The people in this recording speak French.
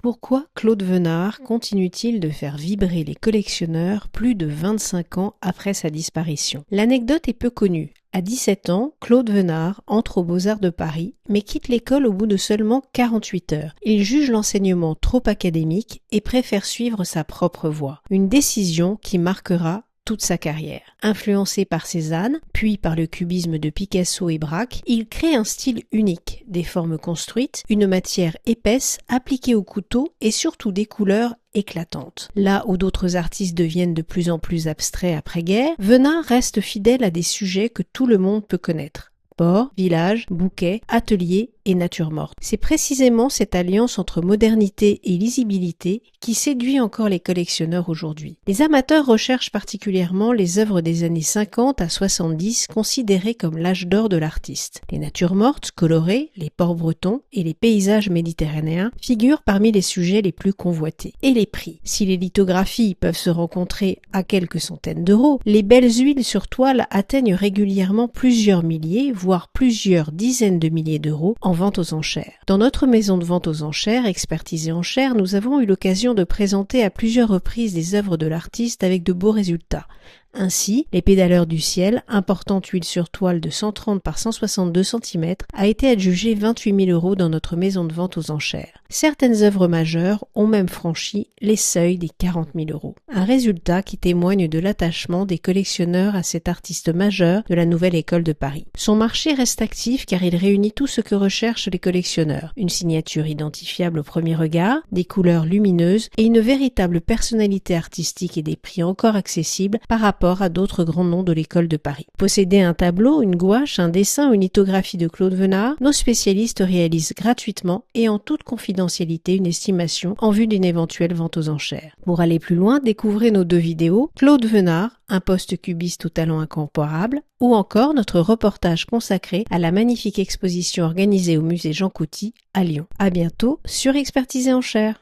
Pourquoi Claude Venard continue-t-il de faire vibrer les collectionneurs plus de 25 ans après sa disparition? L'anecdote est peu connue. À 17 ans, Claude Venard entre aux Beaux-Arts de Paris, mais quitte l'école au bout de seulement 48 heures. Il juge l'enseignement trop académique et préfère suivre sa propre voie. Une décision qui marquera toute sa carrière. Influencé par Cézanne, puis par le cubisme de Picasso et Braque, il crée un style unique, des formes construites, une matière épaisse appliquée au couteau et surtout des couleurs éclatantes. Là où d'autres artistes deviennent de plus en plus abstraits après-guerre, Venard reste fidèle à des sujets que tout le monde peut connaître. Port, village, bouquet, atelier et nature morte. C'est précisément cette alliance entre modernité et lisibilité qui séduit encore les collectionneurs aujourd'hui. Les amateurs recherchent particulièrement les œuvres des années 50 à 70 considérées comme l'âge d'or de l'artiste. Les natures mortes, colorées, les ports bretons et les paysages méditerranéens figurent parmi les sujets les plus convoités. Et les prix. Si les lithographies peuvent se rencontrer à quelques centaines d'euros, les belles huiles sur toile atteignent régulièrement plusieurs milliers, voire plusieurs dizaines de milliers d'euros en vente aux enchères. Dans notre maison de vente aux enchères, Expertisée Enchères, nous avons eu l'occasion de présenter à plusieurs reprises des œuvres de l'artiste avec de beaux résultats. Ainsi, Les Pédaleurs du ciel, importante huile sur toile de 130 par 162 cm, a été adjugée 28 000 € dans notre maison de vente aux enchères. Certaines œuvres majeures ont même franchi les seuils des 40 000 €. Un résultat qui témoigne de l'attachement des collectionneurs à cet artiste majeur de la nouvelle école de Paris. Son marché reste actif car il réunit tout ce que recherchent les collectionneurs. Une signature identifiable au premier regard, des couleurs lumineuses et une véritable personnalité artistique et des prix encore accessibles par rapport à d'autres grands noms de l'école de Paris. Posséder un tableau, une gouache, un dessin ou une lithographie de Claude Venard, nos spécialistes réalisent gratuitement et en toute confidentialité une estimation en vue d'une éventuelle vente aux enchères. Pour aller plus loin, découvrez nos 2 vidéos, Claude Venard, un post-cubiste au talent incomparable, ou encore notre reportage consacré à la magnifique exposition organisée au musée Jean Couty à Lyon. À bientôt sur Expertisée Enchères.